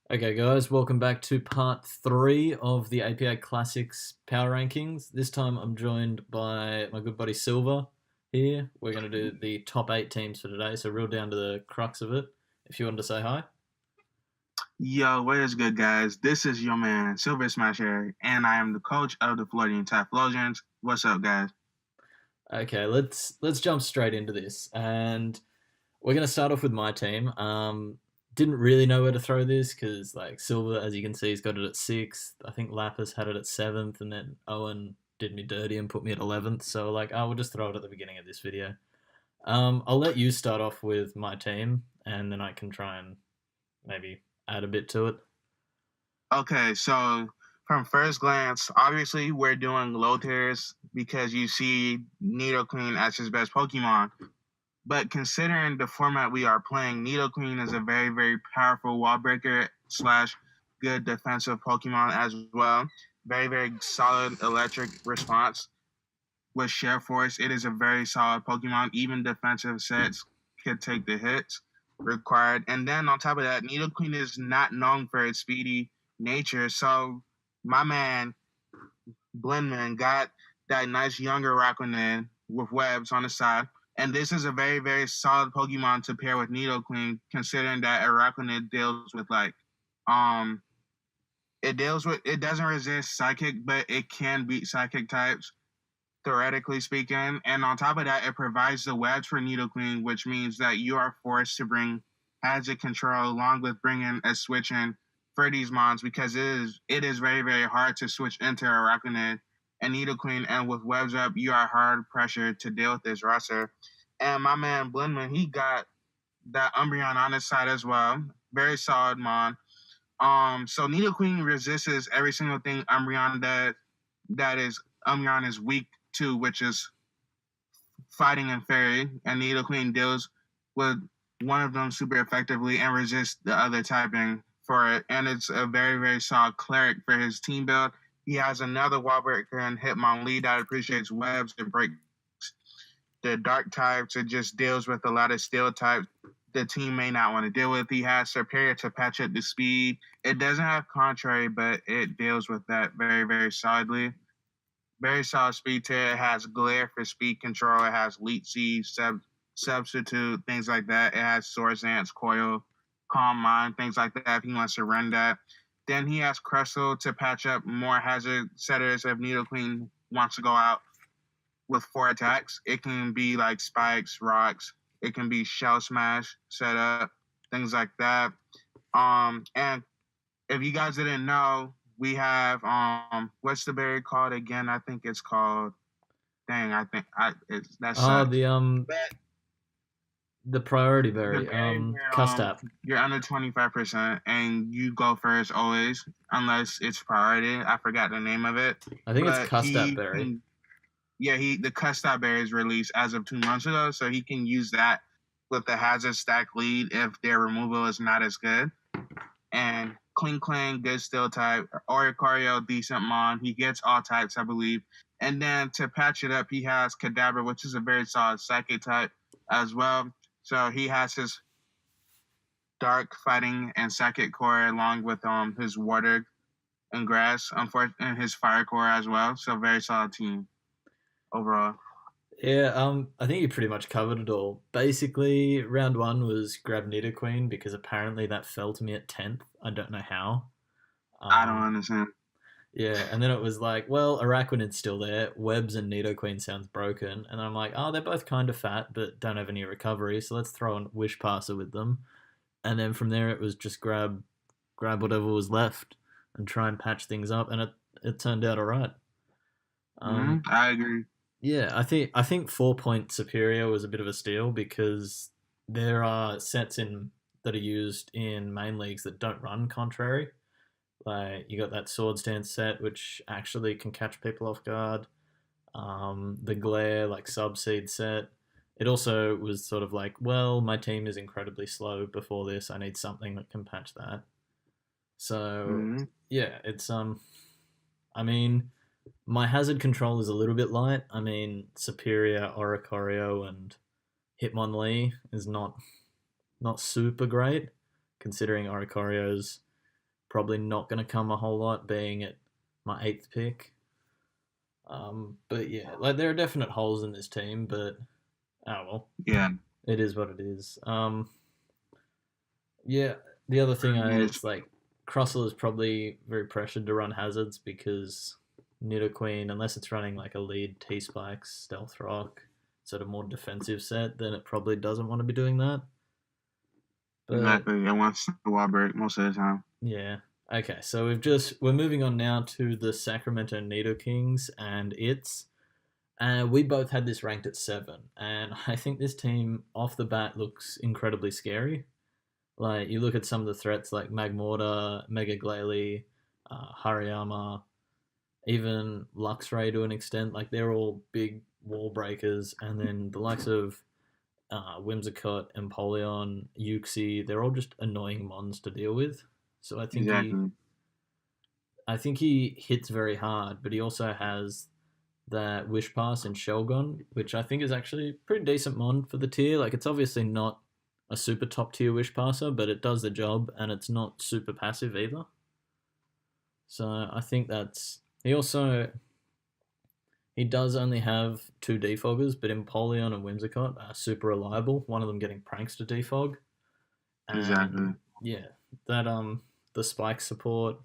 Okay, guys, welcome back to part three of the APA Classics Power Rankings. This time I'm joined by my good buddy Silver here. We're going to do the top eight teams for today, so real down to the crux of it. If you wanted to say hi. Yo, what is good, guys? This is your man, Silver Smasher, and I am the coach of the Floridian Typhlosions. What's up, guys? Okay, let's jump straight into this, and we're going to start off with my team. Didn't really know where to throw this because, like, Silver, as you can see, has got it at sixth. I think Lapis had it at seventh, and then Owen did me dirty and put me at 11th. So, like, I will just throw it at the beginning of this video. I'll let you start off with my team, and then I can try and maybe add a bit to it. Okay, so from first glance, obviously we're doing low tiers because you see Nidoqueen as his best Pokemon. But considering the format we are playing, Nidoqueen is a very, very powerful wall breaker slash good defensive Pokemon as well. Very, very solid electric response. With Share Force, it is a very solid Pokemon. Even defensive sets could take the hits required. And then on top of that, Nidoqueen is not known for its speedy nature. So my man Blendman got that nice younger Rakuten with webs on the side. And this is a very, very solid Pokemon to pair with Nidoqueen, considering that Araquanid deals with it doesn't resist psychic, but it can beat psychic types theoretically speaking. And on top of that, it provides the webs for Nidoqueen, which means that you are forced to bring Hazard Control along with bringing a switch in for these mons because it is very, very hard to switch into Araquanid and Nidoqueen. And with webs up, you are hard pressured to deal with this roster. And my man Blendman, he got that Umbreon on his side as well. Very solid mon. So Nidoqueen resists every single thing Umbreon Umbreon is weak to, which is fighting and fairy, and Nidoqueen deals with one of them super effectively and resists the other typing for it. And it's a very, very solid cleric for his team build. He has another wall breaker and Hitmonlee that appreciates webs and breaks the dark types. It just deals with a lot of steel types the team may not want to deal with. He has Superior to patch up the speed. It doesn't have Contrary, but it deals with that very, very solidly. Very solid speed tier. It has Glare for speed control. It has Leech Seed, Substitute, things like that. It has Swords Dance, Coil, Calm Mind, things like that if he wants to run that. Then he has Crustle to patch up more hazard setters if Nidoqueen wants to go out with 4 attacks. It can be like Spikes, Rocks. It can be Shell Smash setup, things like that. And if you guys didn't know, we have what's the berry called again? I think it's called it's that Oh, sucks. the priority The berry, berry Custap. you're under 25% and you go first always unless it's priority. I forgot the name of it. I think it's But Custap berry. the Custap berry is released as of 2 months ago, so he can use that with the hazard stack lead if their removal is not as good. And Kling, good steel type. Oricorio, decent mon. He gets all types, I believe. And then to patch it up, he has Kadabra, which is a very solid psychic type as well. So he has his dark fighting and psychic core along with his water and grass, and his fire core as well. So very solid team overall. Yeah, I think you pretty much covered it all. Basically, round one was grab Nidoqueen because apparently that fell to me at 10th. I don't know how. I don't Um, understand. yeah, and then it was like, well, Araquanid's still there. Webs and Nidoqueen sounds broken. And I'm like, oh, they're both kind of fat, but don't have any recovery, so let's throw a Wish Passer with them. And then from there, it was just grab whatever was left and try and patch things up, and it turned out all right. Um, I agree. Yeah, I think 4 point superior was a bit of a steal because there are sets in that are used in main leagues that don't run contrary. Like you got that sword stance set which actually can catch people off guard. The glare like subseed set. It also was sort of like, well, my team is incredibly slow before this. I need something that can patch that. So Mm-hmm. yeah, it's I mean, my hazard control is a little bit light. I mean, Superior, Oricorio, and Hitmonlee is not super great, considering Oricorio's probably not going to come a whole lot, being at my eighth pick. But yeah, like there are definite holes in this team, but oh well, Yeah, it is what it is. Yeah, the other thing it's like Crossell is probably very pressured to run hazards because Nidoqueen, unless it's running like a lead T Spikes, Stealth Rock, sort of more defensive set, then it probably doesn't want to be doing that. But, exactly. It wants the wall break most of the time. Yeah. Okay, so we're moving on now to the Sacramento Nidokings and its. And we both had this ranked at 7, and I think this team off the bat looks incredibly scary. Like you look at some of the threats like Magmortar, Mega Glalie, Hariyama, even Luxray to an extent. Like they're all big wall breakers, and then the likes of Whimsicott, Empoleon, Uxie, they're all just annoying mons to deal with. So I think he hits very hard, but he also has that Wish Pass and Shelgon, which I think is actually a pretty decent mon for the tier. Like it's obviously not a super top tier Wish Passer, but it does the job, and it's not super passive either. So I think that's he does only have 2 defoggers, but Empoleon and Whimsicott are super reliable. One of them getting pranks to defog. And, exactly. Yeah, that the spike support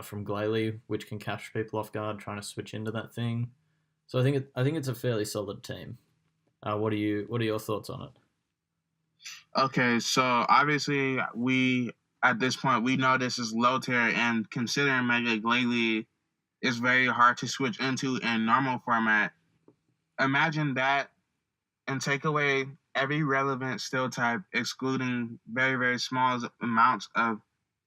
from Glalie, which can catch people off guard trying to switch into that thing. So I think it's a fairly solid team. What are your thoughts on it? Okay, so obviously we at this point we know this is low tier, and considering Mega Glalie is very hard to switch into in normal format. Imagine that and take away every relevant steel type, excluding very, very small amounts of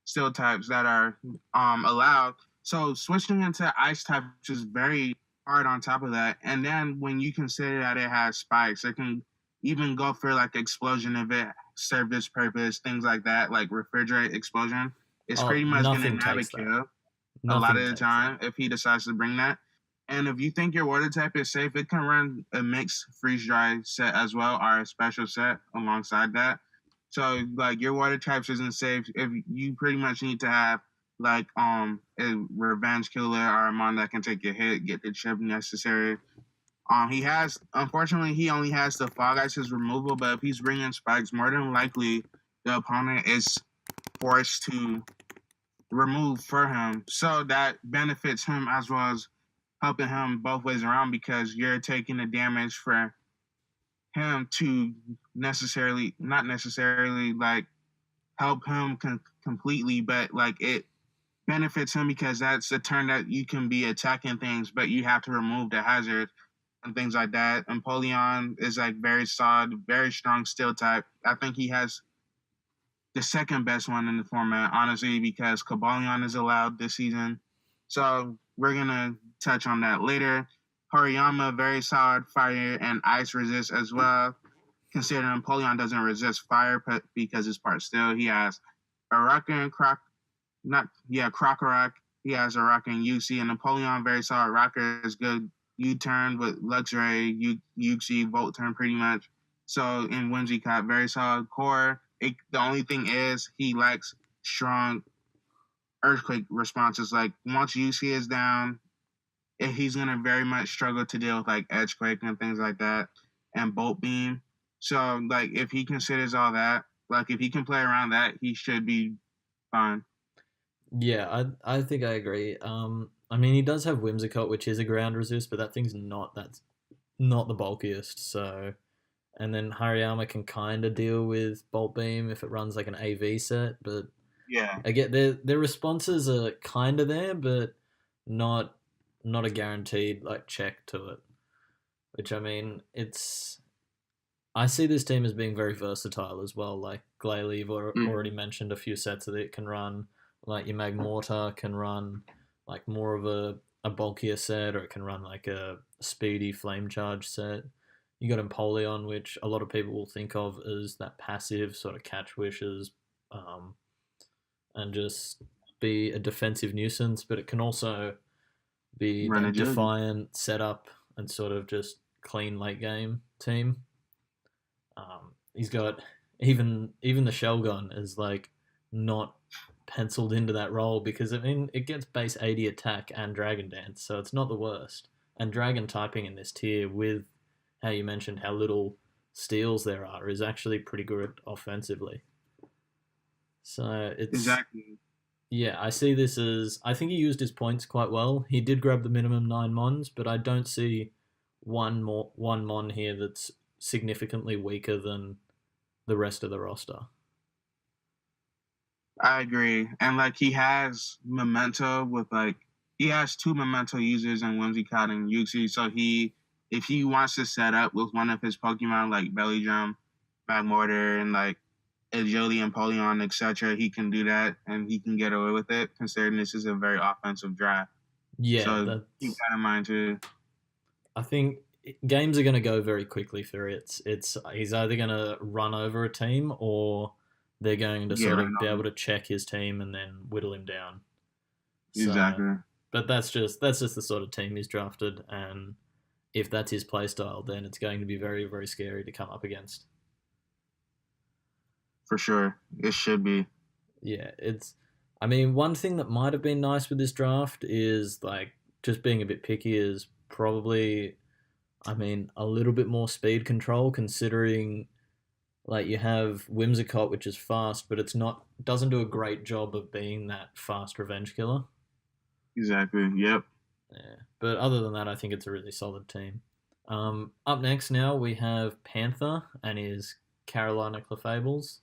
steel types that are allowed. So switching into ice type is very hard on top of that. And then when you consider that it has spikes, it can even go for like explosion if it served its purpose, things like that, like refrigerate explosion. It's pretty much going to nab a kill a lot of the time if he decides to bring that. And if you think your water type is safe, it can run a mixed freeze dry set as well, or a special set alongside that. So like your water types isn't safe, if you pretty much need to have like a revenge killer or a mon that can take a hit, get the chip necessary. Unfortunately he only has the Fog Ice's removal, but if he's bringing spikes, more than likely the opponent is forced to remove for him. So that benefits him as well as helping him both ways around, because you're taking the damage for him to not necessarily like help him completely, but like it benefits him because that's a turn that you can be attacking things, but you have to remove the hazard and things like that. Empoleon is like very solid, very strong steel type. I think he has the second best one in the format, honestly, because Cobalion is allowed this season. So we're going to touch on that later. Hariyama, very solid fire and ice resist as well. Considering Empoleon doesn't resist fire because it's part steel, he has a Rock and Krokorok. He has a Rock and Uxie, and Empoleon, very solid rocker, is good U-turn with Luxray, Uxie, Volt turn pretty much. So in Whimsicott, very solid core. The only thing is he lacks strong earthquake responses. Like once Uxie is down, he's gonna very much struggle to deal with like Edgequake and things like that, and Bolt Beam. So like if he considers all that, like if he can play around that, he should be fine. Yeah, I think I agree. I mean he does have Whimsicott, which is a ground resist, but that thing's not the bulkiest. So, and then Hariyama can kind of deal with Bolt Beam if it runs like an AV set, but yeah, again their responses are kind of there, but not a guaranteed like check to it. Which I mean, I see this team as being very versatile as well. Like Glalie, you've already mentioned a few sets that it can run. Like your Magmortar can run like more of a bulkier set, or it can run like a speedy flame charge set. You got Empoleon, which a lot of people will think of as that passive sort of catch wishes, and just be a defensive nuisance, but it can also be a defiant setup and sort of just clean late game team. He's got even the Shelgon is like not penciled into that role because I mean it gets base 80 attack and Dragon Dance, so it's not the worst. And Dragon typing in this tier with how you mentioned how little steals there are is actually pretty good offensively. So it's Exactly. yeah, I see this as I think he used his points quite well. He did grab the minimum 9 mons, but I don't see one mon here that's significantly weaker than the rest of the roster. I agree. And like he has memento with like he has two memento users in Whimsicott and Yuxi. So if he wants to set up with one of his Pokemon like Belly Drum, Magmortar, and like Agility and Polion, etc., he can do that and he can get away with it, considering this is a very offensive draft. Yeah, So keep that's that in mind too. I think games are going to go very quickly for it. It's he's either going to run over a team or they're going to Yeah, sort right of be now. able to check his team and then whittle him down. So, Exactly. but that's just the sort of team he's drafted, and if that's his playstyle, then it's going to be very very scary to come up against. For sure. It should be. Yeah, it's. I mean, one thing that might have been nice with this draft is like just being a bit picky is probably, I mean, a little bit more speed control considering like you have Whimsicott, which is fast, but it's not doesn't do a great job of being that fast revenge killer. Exactly. Yep. Yeah, but other than that, I think it's a really solid team. Up next now we have Panther and his Carolina Clefables.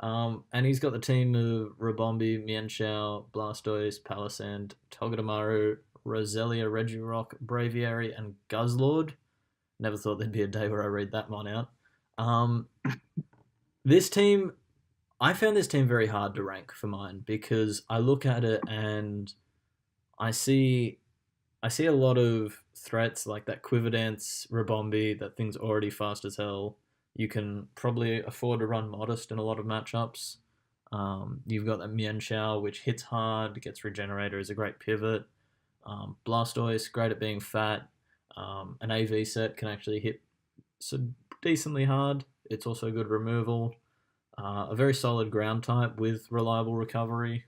And he's got the team of Rabombi, Mienshao, Blastoise, Palisand, Togedemaru, Roselia, Regirock, Braviary, and Guzzlord. Never thought there'd be a day where I read that one out. Um, this team, I found this team very hard to rank for mine because I look at it and I see I see a lot of threats like that Quiver Dance, Rabombi, that thing's already fast as hell. You can probably afford to run Modest in a lot of matchups. You've got that Mian Shao, which hits hard, gets Regenerator, is a great pivot. Blastoise, great at being fat. An AV set can actually hit so decently hard. It's also good removal. A very solid ground type with reliable recovery.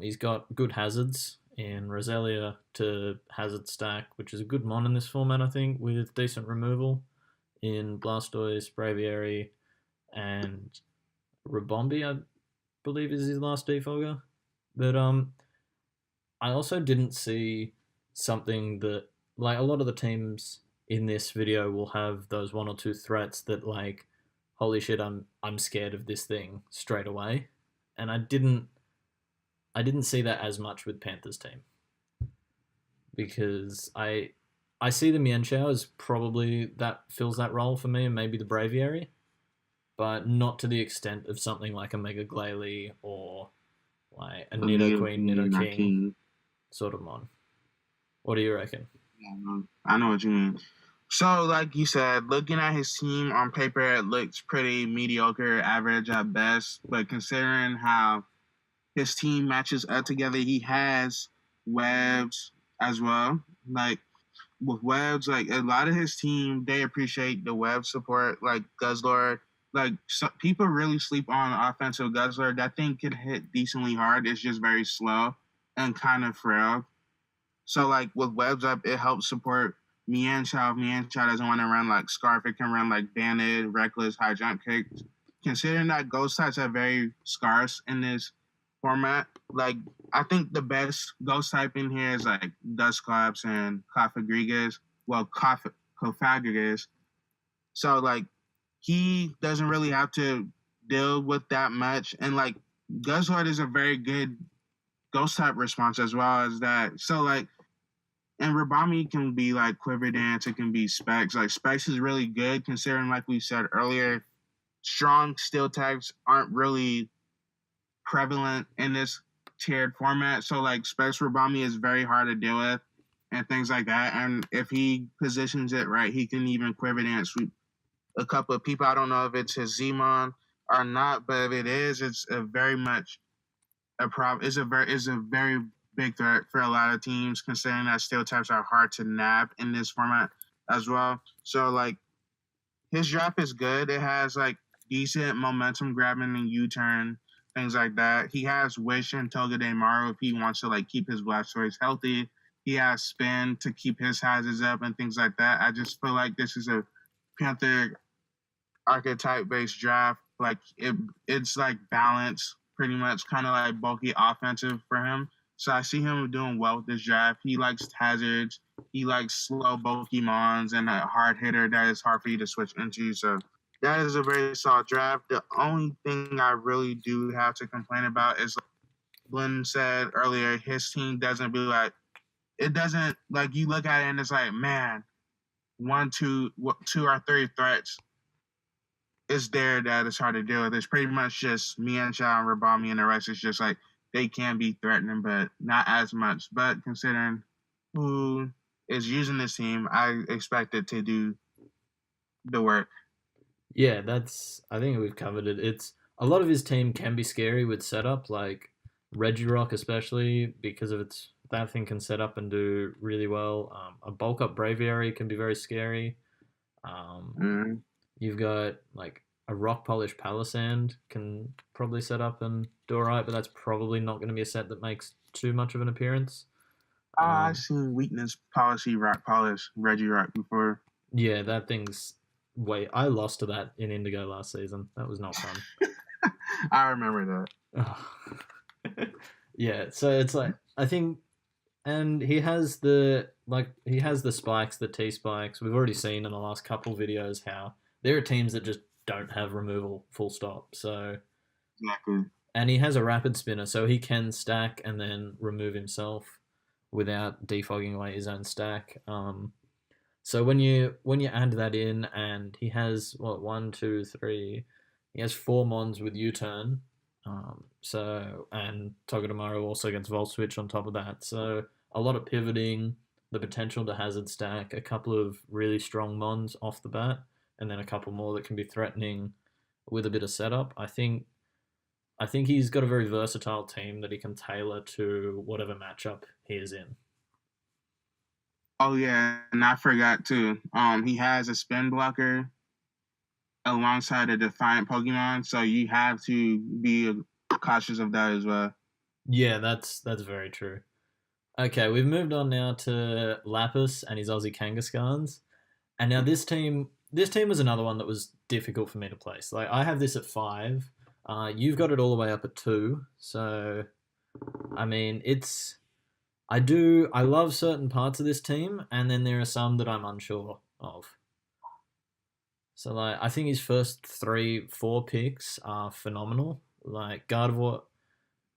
He's got good hazards in Roselia to hazard stack, which is a good mon in this format, I think, with decent removal in Blastoise, Braviary, and Rabombi, I believe is his last defogger. But I also didn't see something that like a lot of the teams in this video will have those one or two threats that like, holy shit, I'm scared of this thing straight away, and I didn't see that as much with Panthers team because I see the Mienshao as probably that fills that role for me and maybe the Braviary, but not to the extent of something like a Mega Glalie or like a Nido Queen, Nido Not King King. sort of mon. What do you reckon? Yeah, I know what you mean. So, like you said, looking at his team on paper, it looks pretty mediocre, average at best. But considering how his team matches up together, he has webs as well. Like with webs, like a lot of his team, they appreciate the web support. Like Guzzlord, like people really sleep on offensive Guzzlord. That thing can hit decently hard. It's just very slow and kind of frail. So like with webs up, it helps support Mienshao. If Mienshao doesn't want to run like Scarf, it can run like Banded, Reckless, High Jump Kick. Considering that ghost types are very scarce in this format, like I think the best ghost type in here is like Dusclops and Cofagrigus. Well, Cofagrigus. So like he doesn't really have to deal with that much, and like Guzzlord is a very good ghost type response as well as that. So like and Rabami can be like Quiver Dance, it can be Specs. Like Specs is really good considering, like we said earlier, strong steel types aren't really prevalent in this tiered format. So like Specs Rabami is very hard to deal with and things like that. And if he positions it right, he can even Quiver Dance sweep a couple of people. I don't know if it's his Zmon or not, but if it is, it's a very much a problem. It's a very big threat for a lot of teams, considering that steel types are hard to nab in this format as well. So like his draft is good. It has like decent momentum grabbing and U-turn. things like that. He has Wish and Togedemaru if he wants to like keep his Blastoise healthy. He has Spin to keep his hazards up and things like that. I just feel like this is a Panther archetype based draft. Like it's like balance, pretty much, kind of like bulky offensive for him. So I see him doing well with this draft. He likes hazards. He likes slow bulky mons and a hard hitter that is hard for you to switch into. So that is a very solid draft. The only thing I really do have to complain about is, like Blinn said earlier, his team doesn't be like, it doesn't, like, you look at it and it's like, man, two or three threats is there that it's hard to deal with. It's pretty much just Mienshao and Rabami, and the rest is just like they can be threatening, but not as much. But considering who is using this team, I expect it to do the work. Yeah, I think we've covered it. It's a lot of his team can be scary with setup, like Regirock especially because of its that thing can set up and do really well. A bulk up Braviary can be very scary. Mm. You've got like a rock polish Palisand can probably set up and do alright, but that's probably not going to be a set that makes too much of an appearance. I've seen weakness policy rock polish Regirock before. Yeah, that thing's I lost to that in Indigo last season. That was not fun. I remember that. Yeah, so it's like I think, and he has the spikes, the T spikes. We've already seen in the last couple videos how there are teams that just don't have removal, full stop. So exactly. And he has a rapid spinner, so he can stack and then remove himself without defogging away his own stack. So when you add that in, and he has what 1, 2, 3, he has 4 mons with U-turn. So and Togedemaru also gets Volt Switch on top of that. So a lot of pivoting, the potential to hazard stack, a couple of really strong mons off the bat, and then a couple more that can be threatening with a bit of setup. I think he's got a very versatile team that he can tailor to whatever matchup he is in. Oh yeah, and I forgot too. He has a spin blocker alongside a defiant Pokemon, so you have to be cautious of that as well. Yeah, that's very true. Okay, we've moved on now to Lapis and his Aussie Kangaskhan's. And now this team was another one that was difficult for me to place. Like I have this at 5. You've got it all the way up at 2. So, I mean, I love certain parts of this team, and then there are some that I'm unsure of. So, like, I think his first 3, 4 picks are phenomenal. Like Gardevoir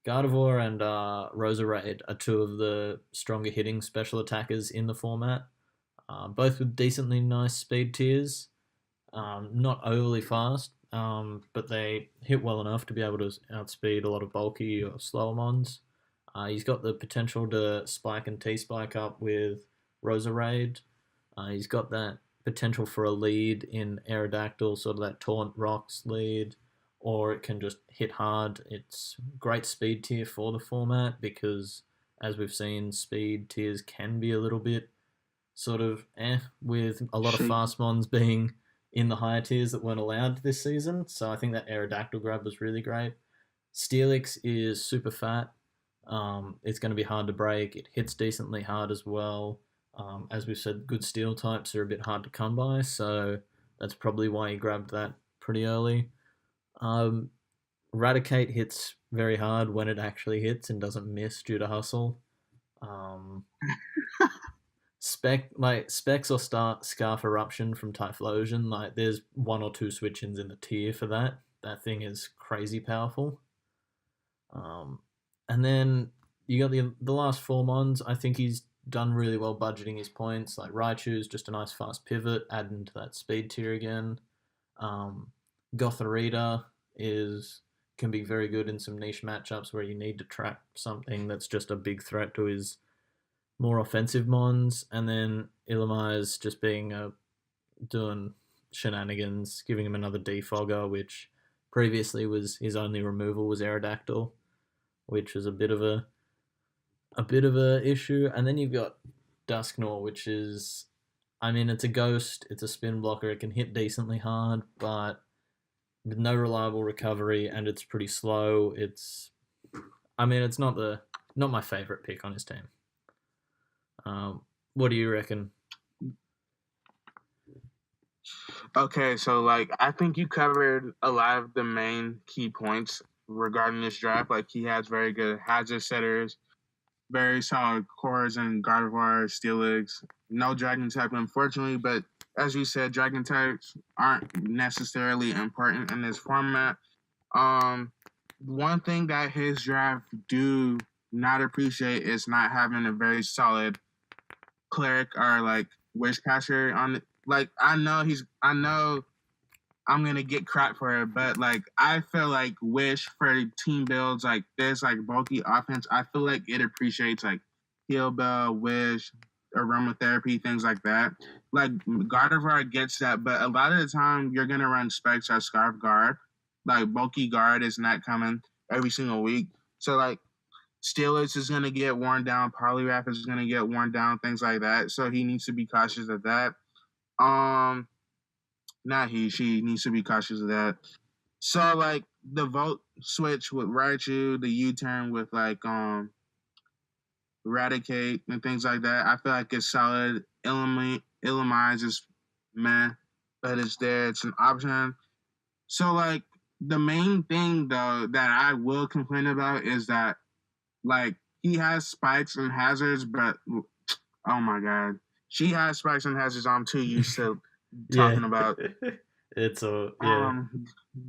and Roserade are 2 of the stronger hitting special attackers in the format. Both with decently nice speed tiers. Not overly fast, but they hit well enough to be able to outspeed a lot of bulky or slower mons. He's got the potential to spike and T-spike up with Roserade. He's got that potential for a lead in Aerodactyl, sort of that Taunt Rocks lead, or it can just hit hard. It's great speed tier for the format because, as we've seen, speed tiers can be a little bit sort of with a lot of fast mons being in the higher tiers that weren't allowed this season. So I think that Aerodactyl grab was really great. Steelix is super fat. It's going to be hard to break. It hits decently hard as well. As we've said, good steel types are a bit hard to come by, so that's probably why he grabbed that pretty early. Raticate hits very hard when it actually hits and doesn't miss due to hustle. Specs or Scarf Eruption from Typhlosion, like there's 1 or 2 switch-ins in the tier for that. That thing is crazy powerful. And then you got the last 4 mons. I think he's done really well budgeting his points. Like Raichu's just a nice fast pivot, adding to that speed tier again. Gothorita can be very good in some niche matchups where you need to trap something that's just a big threat to his more offensive mons. And then Illumire's just doing shenanigans, giving him another defogger, which previously was his only removal was Aerodactyl, which is a bit of a issue. And then you've got Dusknoir, which is, I mean, it's a ghost, it's a spin blocker, it can hit decently hard, but with no reliable recovery, and it's pretty slow. I mean, it's not my favorite pick on his team. What do you reckon? Okay, so like I think you covered a lot of the main key points regarding this draft. Like he has very good hazard setters, very solid cores and Gardevoir, Steelix. No dragon type, unfortunately, but as you said, dragon types aren't necessarily important in this format. Um, One thing that his draft do not appreciate is not having a very solid cleric or like wish caster on. Like I know I'm gonna get crap for it, but like I feel like Wish for team builds like this, like bulky offense, I feel like it appreciates like Heal Bell, Wish, aromatherapy, things like that. Like Gardevoir gets that, but a lot of the time you're gonna run specs or Scarf Guard. Like bulky guard is not coming every single week. So like Steelix is gonna get worn down, Poliwrath is gonna get worn down, things like that. So he needs to be cautious of that. Um Not he, she needs to be cautious of that. So like the vote switch with Raichu, the U turn with like Eradicate and things like that, I feel like it's solid. Illimize is meh, but it's there, it's an option. So like the main thing though that I will complain about is that like he has spikes and hazards, but oh my god. She has spikes and hazards I'm too used to Yeah, talking about it's a yeah.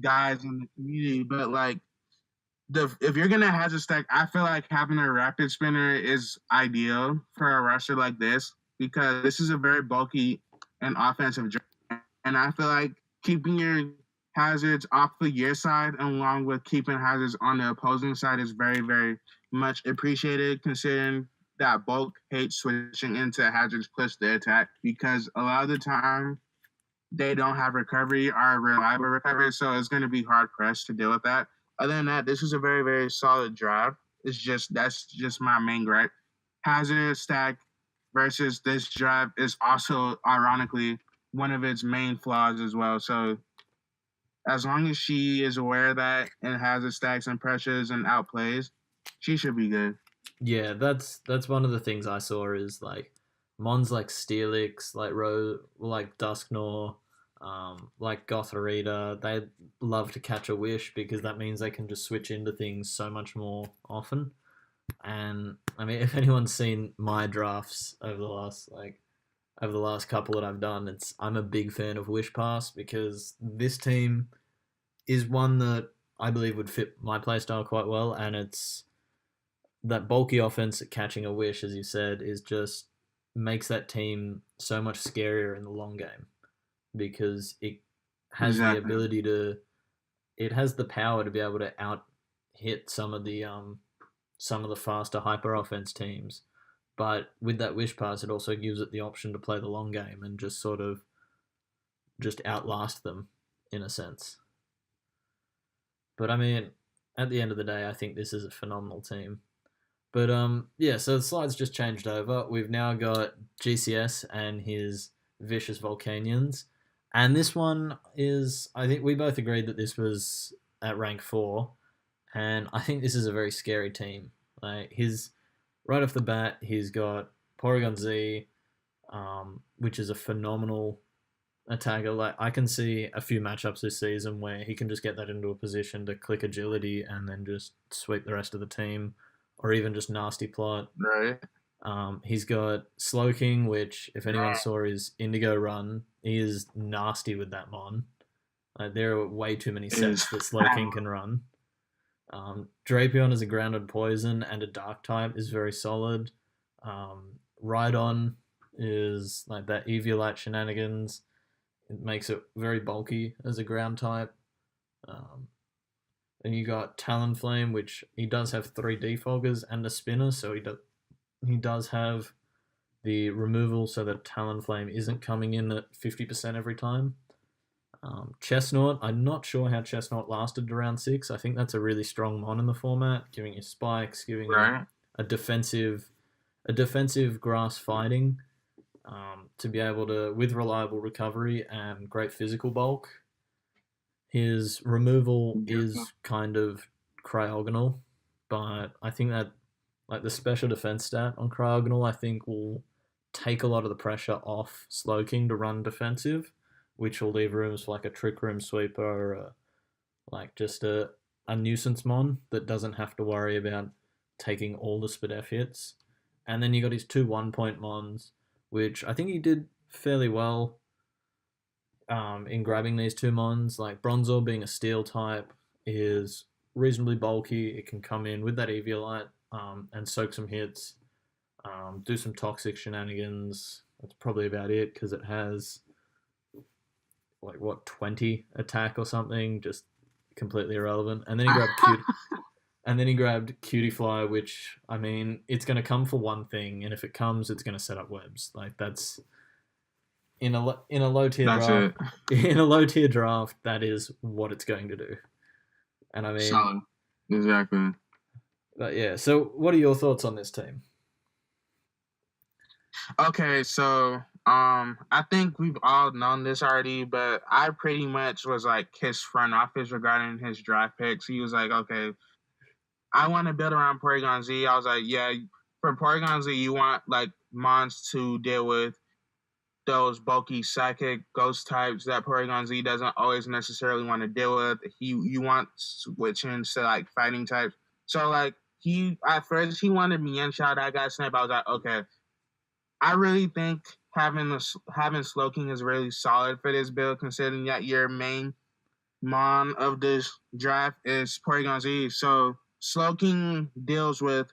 guys in the community, but like if you're gonna hazard stack, I feel like having a rapid spinner is ideal for a rusher like this because this is a very bulky and offensive draft. And I feel like keeping your hazards off of your side along with keeping hazards on the opposing side is very, very much appreciated considering that bulk hates switching into hazards plus the attack because a lot of the time they don't have recovery or reliable recovery, so it's going to be hard pressed to deal with that. Other than that, this is a very, very solid drive. That's just my main gripe. Hazard stack versus this drive is also ironically one of its main flaws as well. So as long as she is aware of that and hazard stacks and pressures and outplays, she should be good. Yeah, that's one of the things I saw is like Mons like Steelix, like Dusknoir, like Gothorita. They love to catch a wish because that means they can just switch into things so much more often. And I mean, if anyone's seen my drafts over the last couple that I've done, I'm a big fan of Wish Pass because this team is one that I believe would fit my playstyle quite well, and it's that bulky offense at catching a wish, as you said, is just makes that team so much scarier in the long game because it has the Exactly. ability to, it has the power to be able to out hit some of the faster hyper offense teams. But with that wish pass, it also gives it the option to play the long game and just sort of just outlast them in a sense. But I mean, at the end of the day, I think this is a phenomenal team. But yeah, so the slides just changed over. We've now got GCS and his vicious Volcanians, and this one is, I think we both agreed that this was at rank 4, and I think this is a very scary team. Like his right off the bat, he's got Porygon Z, which is a phenomenal attacker. Like I can see a few matchups this season where he can just get that into a position to click agility and then just sweep the rest of the team, or even just nasty plot. Right. He's got Slowking, which if anyone saw his Indigo run, he is nasty with that mon. There are way too many sets that Slowking can run. Drapion is a grounded poison and a dark type is very solid. Rhydon is like that Eviolite shenanigans. It makes it very bulky as a ground type. Then you got Talonflame, which he does have 3 defoggers and a spinner, so he does have the removal so that Talonflame isn't coming in at 50% every time. Chestnut, I'm not sure how Chestnut lasted to round 6. I think that's a really strong mon in the format, giving you spikes, giving you a defensive grass fighting, to be able to, with reliable recovery and great physical bulk. His removal Beautiful. is kind of cryogonal, but I think that like the special defense stat on cryogonal, I think will take a lot of the pressure off Slowking to run defensive, which will leave rooms for like a trick room sweeper or like just a nuisance mon that doesn't have to worry about taking all the Spadef hits. And then you got his two 1 point mons, which I think he did fairly well in grabbing these two mons. Like Bronzor being a steel type is reasonably bulky. It can come in with that Eviolite and soak some hits, do some toxic shenanigans. That's probably about it because it has like what 20 attack or something, just completely irrelevant. And then he grabbed cute. And then he grabbed Cutie Fly, which I mean, it's going to come for one thing, and if it comes, it's going to set up webs. Like that's in a low tier That's draft. it. In a low tier draft, that is what it's going to do. And I mean, Solid. Exactly. but yeah. So, what are your thoughts on this team? Okay, so I think we've all known this already, but I pretty much was like his front office regarding his draft picks. He was like, okay, I want to build around Porygon Z. I was like, yeah, for Porygon Z, you want like Mons to deal with those bulky psychic ghost types that Porygon Z doesn't always necessarily want to deal with. You want switching to like fighting types. So like he at first he wanted me in shot. I got snapped. I was like, okay. I really think having Slowking is really solid for this build, considering that your main mon of this draft is Porygon Z. So Slowking deals with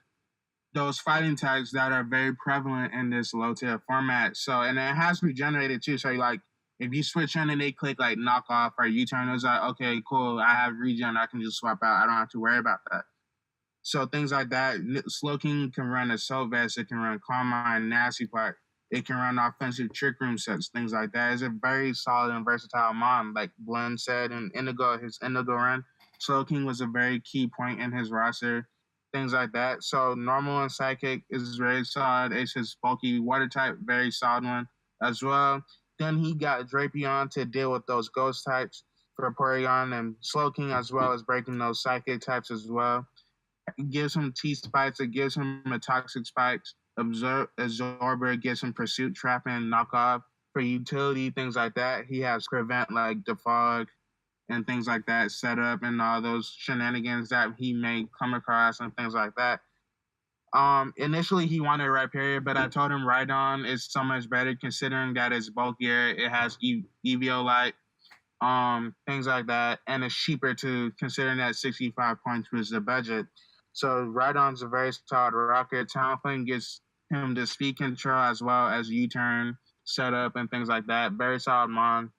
those fighting types that are very prevalent in this low tier format. So and it has regenerated too. So like if you switch in and they click like knock off or U-turn, it's like, okay, cool, I have regen, I can just swap out. I don't have to worry about that. So things like that. Slowking can run Assault Vest, it can run Calm Mind, Nasty Plot, it can run offensive Trick Room sets, things like that. It's a very solid and versatile mon. Like Blend said in Indigo, his Indigo run, Slowking was a very key point in his roster, things like that. So Normal and Psychic is very solid. It's his bulky Water type, very solid one as well. Then he got Drapion to deal with those ghost types for Porygon and Slowking, as well as breaking those psychic types as well. It gives him T spikes, it gives him a toxic spikes, absorber, it gives him pursuit trapping and knockoff. For utility, things like that. He has prevent like defog and things like that set up and all those shenanigans that he may come across and things like that. Initially he wanted Rhyperior, but I told him Rhydon is so much better considering that it's bulkier, it has Eviolite, things like that, and it's cheaper too, considering that 65 points was the budget. So Rhydon's a very solid rocket. Talonflame gives him the speed control as well as U-turn setup and things like that. Very solid mon.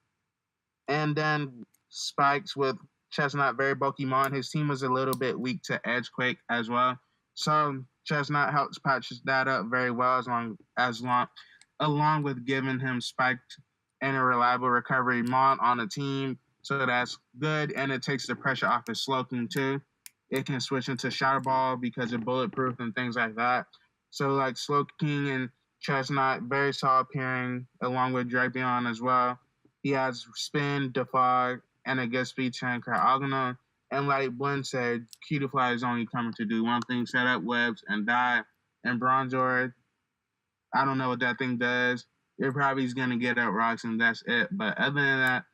And then Spikes with Chestnut, very bulky mon. His team was a little bit weak to Edgequake as well. So Chestnut helps patch that up very well along with giving him spiked and a reliable recovery mon on the team. So that's good, and it takes the pressure off his Slowking too. It can switch into Shadow Ball because it's bulletproof and things like that. So like Slowking and Chestnut, very solid pairing along with Drapion as well. He has Spin, Defog, and a good speed turn Cryogonal. And like Blend said, Cutie Fly is only coming to do one thing, set up webs and die. And Bronzor, I don't know what that thing does. It probably is going to get up rocks and that's it. But other than that,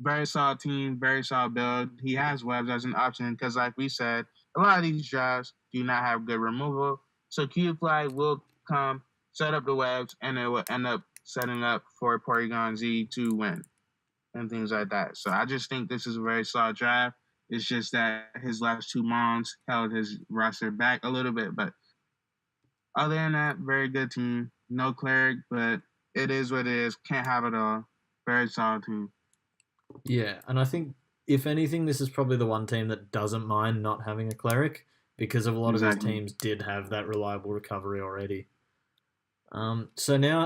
very solid team, very solid build. He has webs as an option because, like we said, a lot of these drafts do not have good removal. So Cutie Fly will come, set up the webs, and it will end up setting up for Porygon Z to win and things like that. So I just think this is a very solid draft. It's just that his last two mons held his roster back a little bit. But other than that, very good team. No Cleric, but it is what it is. Can't have it all. Very solid team. Yeah, and I think if anything, this is probably the one team that doesn't mind not having a cleric because of a lot of his teams did have that reliable recovery already. So now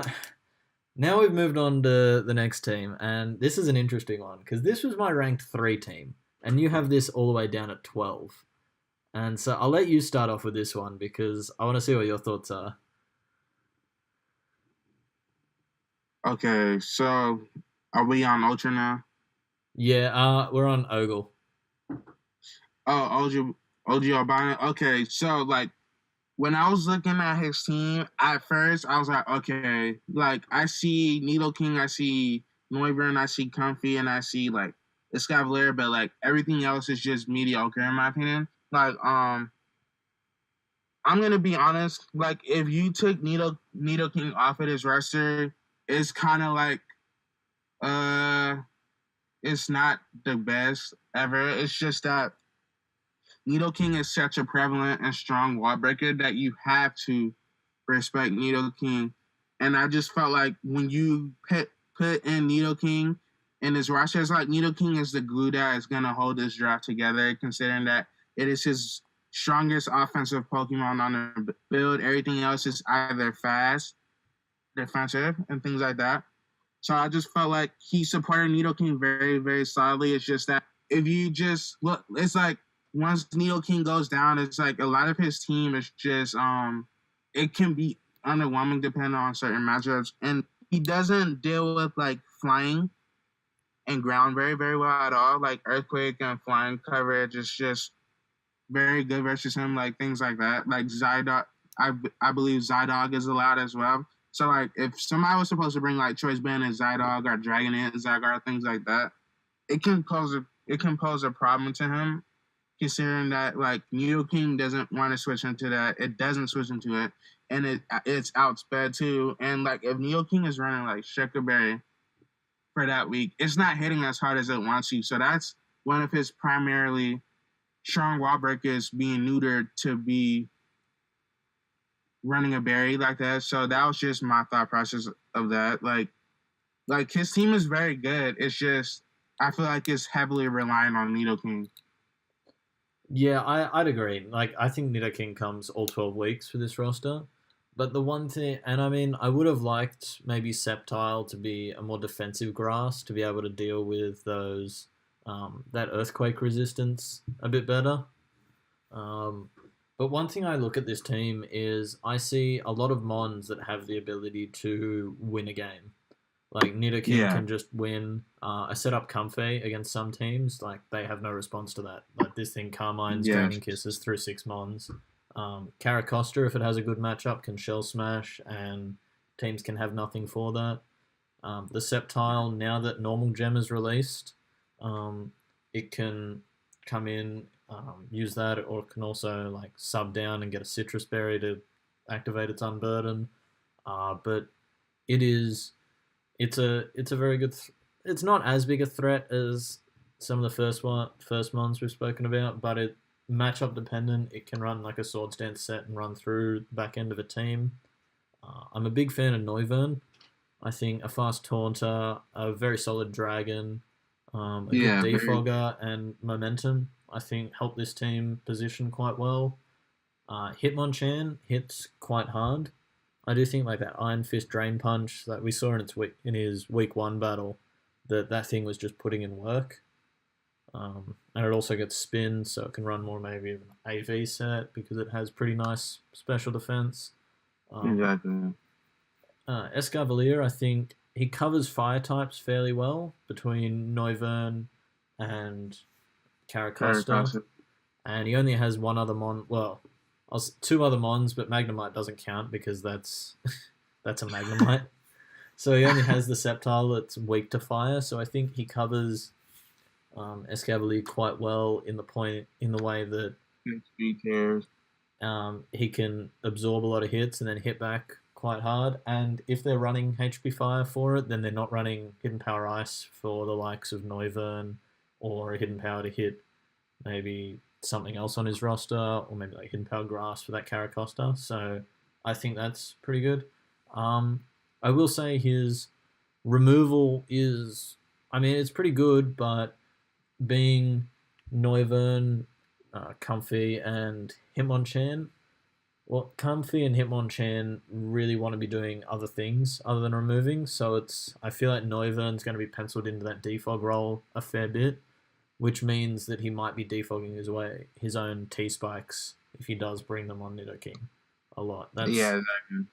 we've moved on to the next team, and this is an interesting one because this was my ranked 3 team, and you have this all the way down at 12. And so I'll let you start off with this one because I want to see what your thoughts are. Okay, so are we on Ultra now? Yeah, we're on Ogle. Oh, OG Albano. Okay, so like when I was looking at his team at first, I was like, okay, like I see Needle King, I see Noivern, I see Comfy, and I see like Escavalier, but like everything else is just mediocre in my opinion. Like, I'm gonna be honest. Like, if you took Needle King off of his roster, it's kind of like uh, it's not the best ever. It's just that Needle King is such a prevalent and strong wall breaker that you have to respect Needle King. And I just felt like when you put in Needle King in his roster, it's like Needle King is the glue that is gonna hold this draft together, considering that it is his strongest offensive Pokemon on the build. Everything else is either fast, defensive, and things like that. So I just felt like he supported Needle King very, very solidly. It's just that if you just look, it's like once Needle King goes down, it's like a lot of his team is just it can be underwhelming depending on certain matchups. And he doesn't deal with like flying and ground very, very well at all. Like earthquake and flying coverage is just very good versus him, like things like that. Like Zydog, I believe Zydog is allowed as well. So like if somebody was supposed to bring like Choice Band and Zydog or Dragonite, Zygarde, things like that, it can pose a problem to him, considering that like Neo King doesn't want to switch into that. It doesn't switch into it, and it's outsped too. And like if Neo King is running like Sugar Berry for that week, it's not hitting as hard as it wants to. So that's one of his primarily strong wall breakers being neutered to be running a berry like that. So that was just my thought process of that. Like his team is very good. It's just I feel like it's heavily relying on Needle King. Yeah, I'd agree. Like, I think Nidoking comes all 12 weeks for this roster. But the one thing, and I mean, I would have liked maybe Sceptile to be a more defensive grass to be able to deal with those, that earthquake resistance a bit better. Um, but one thing I look at this team is I see a lot of Mons that have the ability to win a game. Like Nidoking Yeah. can just win a setup comfy against some teams. Like they have no response to that. Like this thing, Carmine's Yeah. draining kisses through 6 Mons. Caracosta, if it has a good matchup, can shell smash, and teams can have nothing for that. The Sceptile, now that normal gem is released, um, it can come in, use that, or it can also like sub down and get a citrus berry to activate its unburden. But it is it's a very good. It's not as big a threat as some of the first ones we've spoken about, but it matchup dependent. It can run like a Swords Dance set and run through the back end of a team. I'm a big fan of Noivern. I think a fast Taunter, a very solid Dragon, a good Yeah. Very, Defogger, and Momentum, I think help this team position quite well. Hitmonchan hits quite hard. I do think like that Iron Fist Drain Punch that we saw in in his week 1 battle, that thing was just putting in work. And it also gets spin, so it can run more maybe of an AV set because it has pretty nice special defense. Um, exactly. Escavalier, I think he covers fire types fairly well between Noivern and Caracosta, Caracosta. and he only has one other mon. Well, two other mons, but Magnemite doesn't count because that's that's a Magnemite. So he only has the Sceptile that's weak to fire. So I think he covers Escavalier quite well in the way that Speed tears. he can absorb a lot of hits and then hit back quite hard. And if they're running HP Fire for it, then they're not running Hidden Power Ice for the likes of Noivern, or a Hidden Power to hit maybe something else on his roster, or maybe like Hidden Power Grass for that Caracosta. So I think that's pretty good. I will say his removal is, I mean, it's pretty good, but being Noivern, Comfy, and Hitmonchan, well, Comfy and Hitmonchan really want to be doing other things other than removing. So I feel like Noivern's going to be penciled into that defog role a fair bit, which means that he might be defogging his own T spikes if he does bring them on Nidoking a lot. Yeah. Exactly.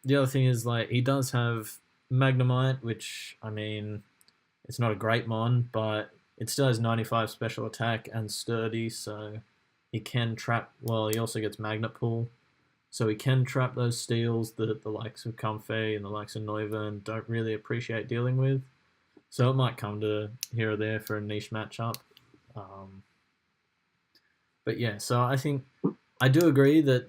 The other thing is like he does have Magnemite, which I mean It's not a great mon, but it still has 95 special attack and sturdy, so he can trap. Well, he also gets magnet pull, so he can trap those steals that the likes of Comfey and the likes of Neuven don't really appreciate dealing with. So it might come to here or there for a niche matchup. Um, but yeah, so I think I do agree that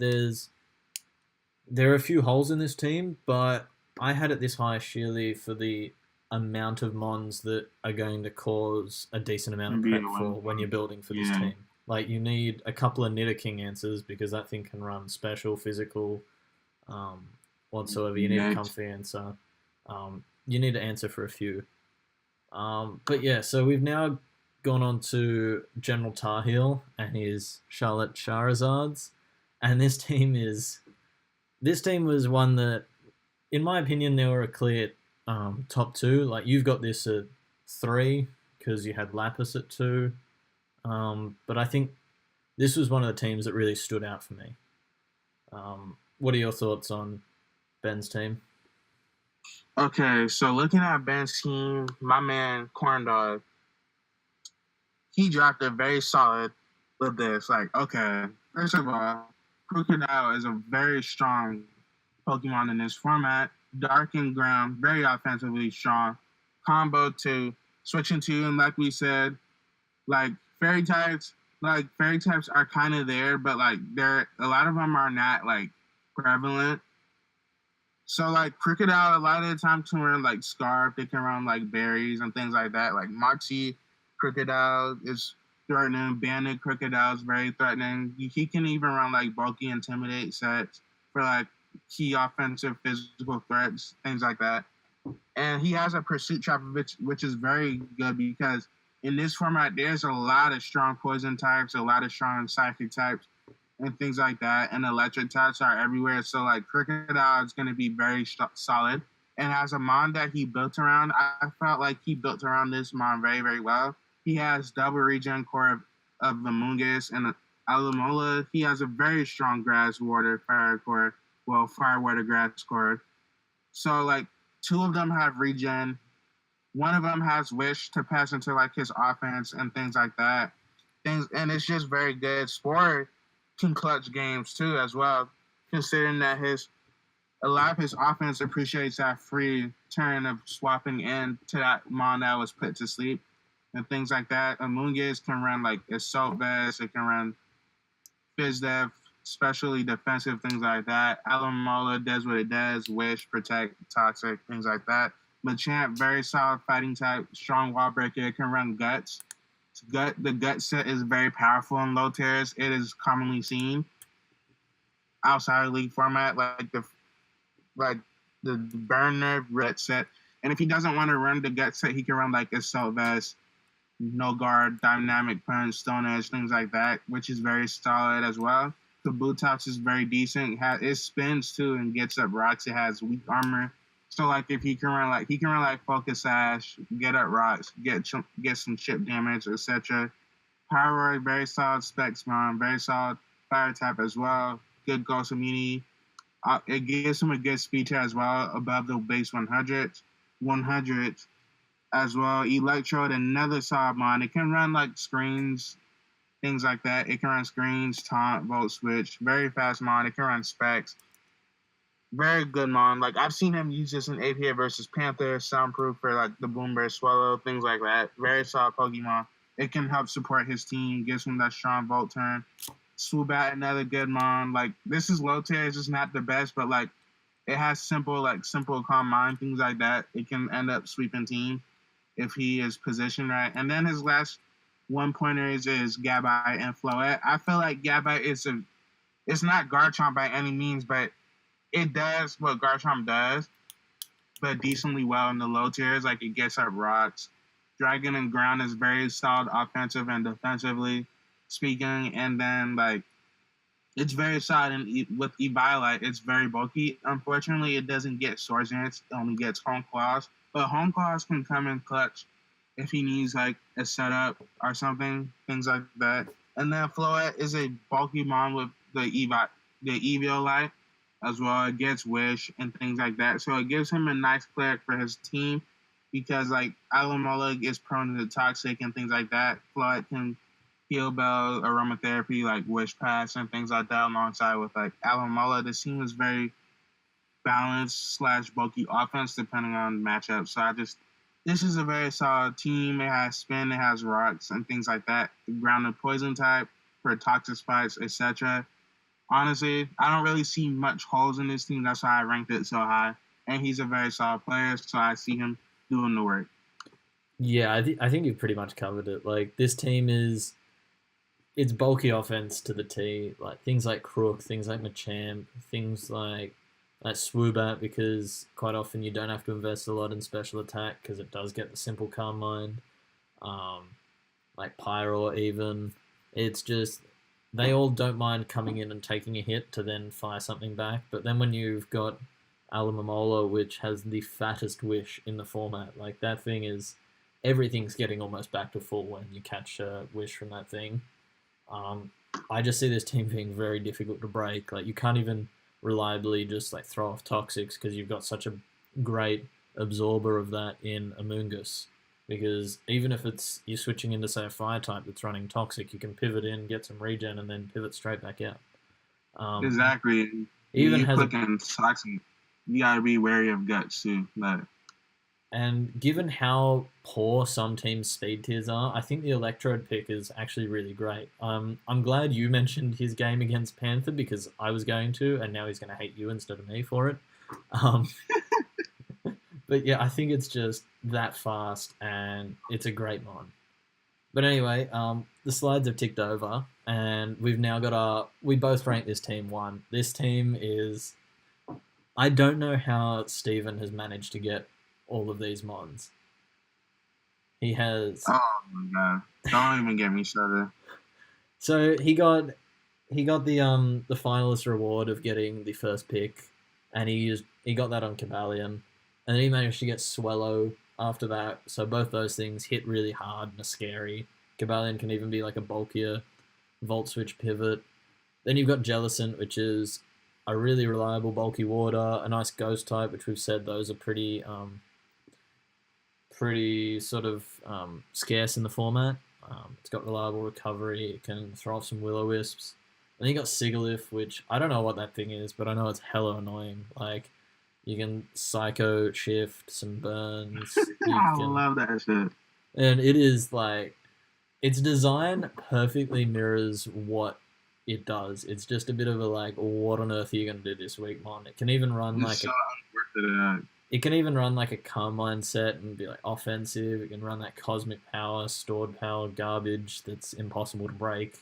there are a few holes in this team, but I had it this high sheerly for the amount of mons that are going to cause a decent amount of prep for when you're building for this team. Like, you need a couple of Nidoking answers because that thing can run special, physical, whatsoever. You need a comfy answer. You need to answer for a few. But yeah, so we've now gone on to General Tarheel and his Charlotte Charizards. And this team was one that, in my opinion, they were a clear top two. Like, you've got this at 3 because you had Lapis at 2. But I think this was one of the teams that really stood out for me. What are your thoughts on Ben's team? Okay, so looking at Ben's team, my man Corndog, he dropped it very solid with this. Like, okay, first of all, Krookodile is a very strong Pokemon in this format. Dark and ground, very offensively strong. Combo to switching to, and like we said, like fairy types are kind of there, but like a lot of them are not like prevalent. So like Krookodile, a lot of the time can run like Scarf, they can run like berries and things like that. Like Moxie Krookodile is threatening, Banded Krookodile is very threatening. He can even run like bulky Intimidate sets for like key offensive physical threats, things like that. And he has a Pursuit Trap, which is very good because in this format, there's a lot of strong poison types, a lot of strong psychic types, and things like that. And electric types are everywhere. So, like, Krookodile is going to be very solid. And as a mon that he built around, I felt like he built around this mon very, very well. He has double regen core of the Mungus and Alomola. He has a very strong grass water fire core. Well, fire water grass core. So, like, 2 of them have regen. One of them has wish to pass into like his offense and things like that. And it's just very good. Spore can clutch games too as well, considering that a lot of his offense appreciates that free turn of swapping in to that mon that was put to sleep and things like that. Amoonguss can run like Assault Vest, it can run Fizz Def, especially defensive, things like that. Alomola does what it does, Wish, Protect, Toxic, things like that. Machamp, very solid fighting type, strong wall breaker. It can run Guts. The Gut set is very powerful in low tiers. It is commonly seen outside of league format, like the Burn Nerve Red set. And if he doesn't want to run the Gut set, he can run like Assault Vest, No Guard, Dynamic Punch, Stone Edge, things like that, which is very solid as well. The Kabutops is very decent. It spins too and gets up rocks. It has weak armor. So like if he can run like Focus Sash, get up rocks, get some chip damage, etc. Power, very solid Specs mon, very solid fire type as well. Good Ghost Immunity. It gives him a good speed tier as well, above the base 100 as well. Electrode, another solid mon. It can run like screens, things like that. It can run screens, taunt, volt switch. Very fast mon. It can run specs. Very good mon. Like I've seen him use this in APA versus Panther, soundproof for like the Boom Bear Swallow, things like that. Very solid Pokemon. It can help support his team, gives him that strong volt turn. Swoobat, another good mon. Like this is low tier, it's just not the best, but like it has simple calm mind, things like that. It can end up sweeping team if he is positioned right. And then his last one pointer is Gabite and Floette. I feel like Gabite it's not Garchomp by any means, but it does what Garchomp does, but decently well in the low tiers. Like it gets up rocks. Dragon and Ground is very solid offensive and defensively speaking. And then like it's very solid. And with Eviolite, it's very bulky. Unfortunately, it doesn't get Swords Dance. It only gets Home Claws. But Home Claws can come in clutch if he needs like a setup or something, things like that. And then Floette is a bulky mon with the Eviolite as well. It gets Wish and things like that. So it gives him a nice cleric for his team. because like Alamola is prone to toxic and things like that. Flood can heal bell, aromatherapy, like wish pass and things like that alongside with like Alamola. The team is very balanced slash bulky offense depending on matchup. So this is a very solid team. It has spin, it has rocks and things like that. Grounded poison type for toxic spikes, etc. Honestly, I don't really see much holes in this team. That's why I ranked it so high. And he's a very solid player, so I see him doing the work. Yeah, I think you've pretty much covered it. Like this team is it's bulky offense to the T. Like things like Crook, things like Machamp, things like Swoobat, because quite often you don't have to invest a lot in special attack because it does get the simple Calm Mind. Um, like Pyro even. It's just they all don't mind coming in and taking a hit to then fire something back. But then when you've got Alamamola, which has the fattest wish in the format, like that thing is everything's getting almost back to full when you catch a wish from that thing. Um, I just see this team being very difficult to break. Like you can't even reliably just like throw off toxics because you've got such a great absorber of that in Amoonguss. Because even if it's you're switching into say a fire type that's running toxic, you can pivot in, get some regen, and then pivot straight back out. Exactly. Even you has click in toxic, you gotta be wary of guts too. and given how poor some teams' speed tiers are, I think the Electrode pick is actually really great. I'm glad you mentioned his game against Panther because I was going to, and now he's going to hate you instead of me for it. Um, but yeah, I think it's just that fast, and it's a great mon. But anyway, the slides have ticked over, and we've now got our. We both rank this team one. This team is. I don't know how Steven has managed to get all of these mons. He has. Oh my god! Don't even get me started. So he got the finalist reward of getting the first pick, and he got that on Cobalion, and then he managed to get Swellow after that. So both those things hit really hard and are scary. Cobalion can even be like a bulkier Volt Switch pivot. Then you've got Jellicent, which is a really reliable bulky water, a nice ghost type, which we've said those are pretty sort of scarce in the format. It's got reliable recovery. It can throw off some Will-O-Wisps. And then you got Sigilyph, which I don't know what that thing is, but I know it's hella annoying. Like, you can Psycho Shift, some burns. I love that shit. And it is like, its design perfectly mirrors what it does. It's just a bit of a like, what on earth are you going to do this week, Mon? It can even run like it can even run like a Calm Mind set and be like offensive. It can run that cosmic power, stored power garbage that's impossible to break.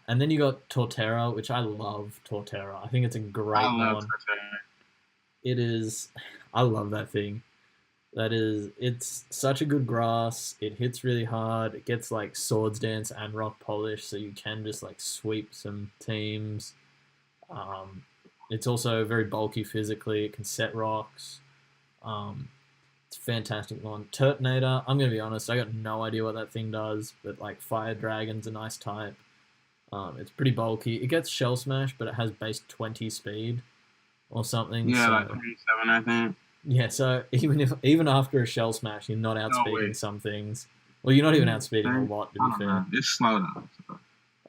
And then you got Torterra, which I love Torterra. I think it's a great one. It is. I love that thing. It's such a good grass. It hits really hard. It gets like Swords Dance and Rock Polish, so you can just like sweep some teams. It's also very bulky physically. It can set rocks. It's a fantastic one. Turtonator, I'm going to be honest, I got no idea what that thing does, but like Fire Dragon's a nice type. It's pretty bulky. It gets Shell Smash, but it has base 20 speed or something. Yeah, so, like 27, I think. Yeah, so even after a Shell Smash, you're not outspeeding some things. Well, you're not even outspeeding a lot, to be fair. Know. It's slow down.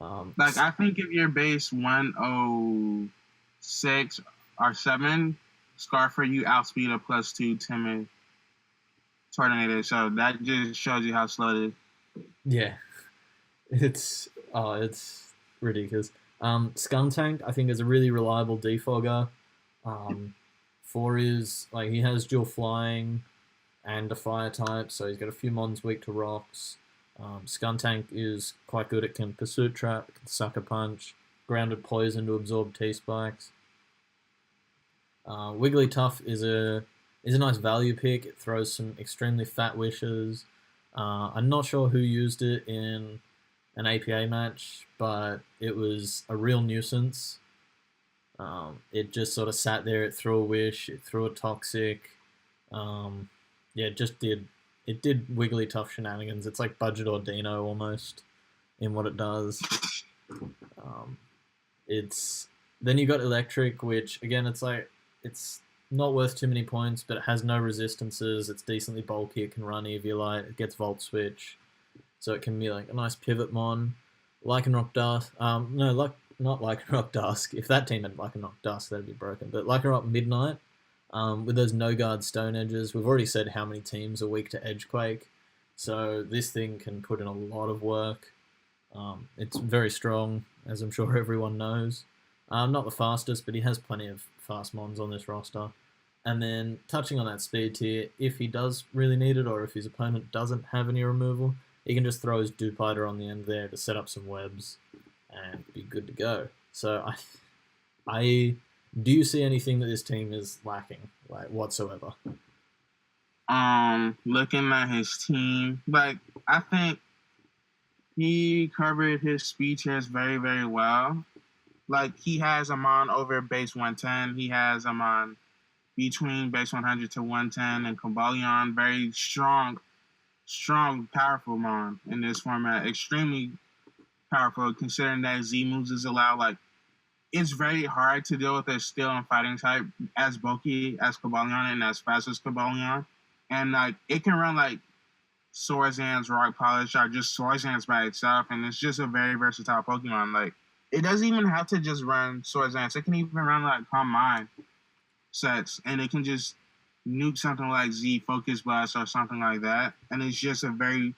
So. I think if you're base 106 or 7, Scarfer, you outspeed a +2 timid Tornado. So that just shows you how slow it is. Yeah. It's ridiculous. Skuntank, I think, is a really reliable defogger. For his, like, he has dual flying and a fire type, so he's got a few mons weak to rocks. Skuntank is quite good. It can Pursuit Trap, it can Sucker Punch, Grounded Poison to absorb T-Spikes. Wigglytuff is a nice value pick. It throws some extremely fat wishes. I'm not sure who used it in an APA match, but it was a real nuisance. It just sort of sat there. It threw a wish. It threw a toxic. It did Wigglytuff shenanigans. It's like Budget or Dino almost in what it does. Then you got Electric, which again it's not worth too many points, but it has no resistances. It's decently bulky. It can run Eviolite. It gets Volt Switch, so it can be like a nice pivot mon. Lycanroc Dusk. No, not Lycanroc Dusk. If that team had Lycanroc Dusk, that'd be broken. But Lycanroc Midnight, with those no guard stone edges, we've already said how many teams are weak to Edgequake, so this thing can put in a lot of work. It's very strong, as I'm sure everyone knows. Not the fastest, but he has plenty of fast mons on this roster. And then touching on that speed tier, if he does really need it, or if his opponent doesn't have any removal, he can just throw his Dewpider on the end there to set up some webs and be good to go. So I do you see anything that this team is lacking, like whatsoever? Looking at his team, like I think he covered his speed tiers very, very well. Like he has him on over base 110. He has him on between base 100 to 110, and Cobalion, very strong, powerful mon in this format. Extremely powerful considering that Z moves is allowed. Like it's very hard to deal with a steel and fighting type as bulky as Cobalion and as fast as Cobalion. And like it can run like Swordsdance, Rock Polish, or just Swordsdance by itself, and it's just a very versatile Pokemon. Like it doesn't even have to just run Swordsdance. It can even run like Calm Mind sets, and it can just nuke something like Z Focus Blast or something like that. And it's just a very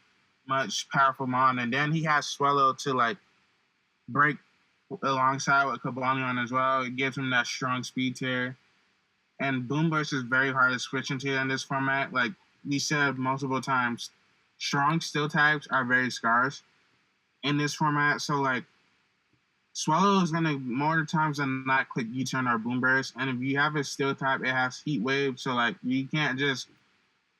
much powerful mon. And then he has Swallow to like break alongside with Cobalion as well. It gives him that strong speed tier. And Boom Burst is very hard to switch into in this format. Like we said multiple times, strong steel types are very scarce in this format. So like Swallow is gonna more times than not click U-turn or Boom Burst. And if you have a steel type, it has Heat Wave. So like you can't just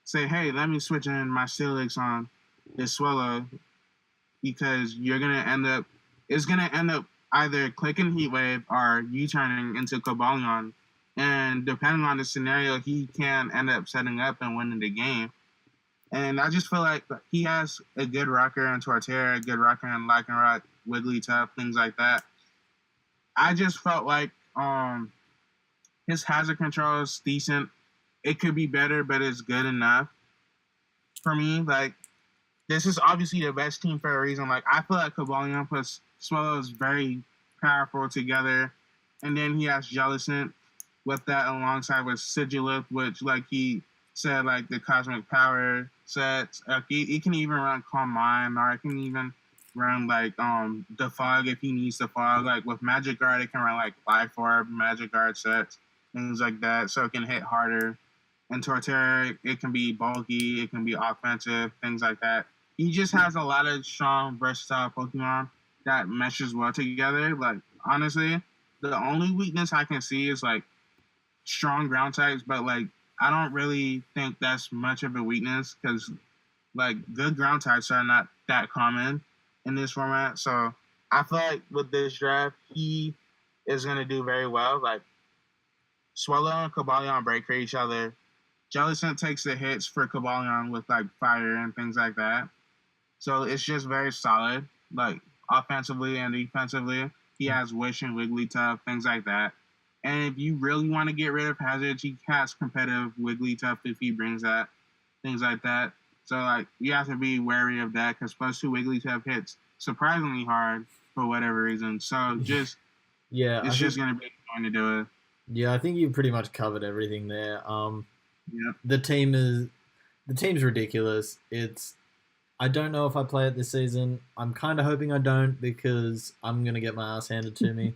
say, hey, let me switch in my Steelix on this Swallow, because it's gonna end up either clicking Heat Wave or U-turning into Cobalion. And depending on the scenario, he can end up setting up and winning the game. And I just feel like he has a good rocker in Torterra, a good rocker in Lycanroc, Wigglytuff, things like that. I just felt like his hazard control is decent. It could be better, but it's good enough for me. Like, this is obviously the best team for a reason. Like, I feel like Cobalion plus Swallow is very powerful together. And then he has Jellicent with that alongside with Sigilith, which, like he said, like the Cosmic Power sets. He can even run Calm Mind, or it can even run like the Fog if he needs the Fog. Like with Magic Guard, it can run like Life Orb, Magic Guard sets, things like that, so it can hit harder. And Torterra, it can be bulky, it can be offensive, things like that. He just has a lot of strong, versatile Pokemon that meshes well together. Like honestly, the only weakness I can see is like strong ground types, but like I don't really think that's much of a weakness, because like good ground types are not that common in this format. So I feel like with this draft, he is gonna do very well. Like Swallow and Cobalion break for each other. Jellicent takes the hits for Cobalion with like fire and things like that. So it's just very solid, like offensively and defensively. He has Wish and Wigglytuff, things like that. And if you really want to get rid of hazards, he has competitive Wigglytuff if he brings that, things like that. So like you have to be wary of that, because +2 Wigglytuff hits surprisingly hard for whatever reason. So just it's just gonna be going to do it. Yeah, I think you pretty much covered everything there. Yeah. The team's ridiculous. I don't know if I play it this season. I'm kind of hoping I don't, because I'm gonna get my ass handed to me.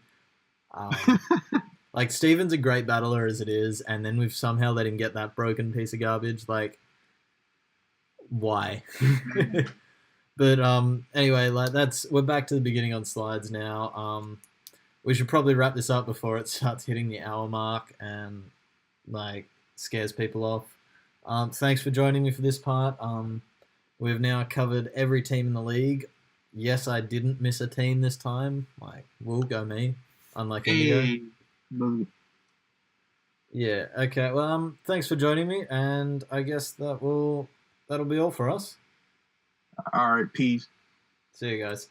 Like Steven's a great battler as it is, and then we've somehow let him get that broken piece of garbage. Like, why? But anyway, like we're back to the beginning on slides now. We should probably wrap this up before it starts hitting the hour mark and like scares people off. Thanks for joining me for this part. We've now covered every team in the league. Yes, I didn't miss a team this time. Like, will go me, unlike Indigo. Yeah. Okay. Well, thanks for joining me, and I guess that'll be all for us. All right. Peace. See you guys.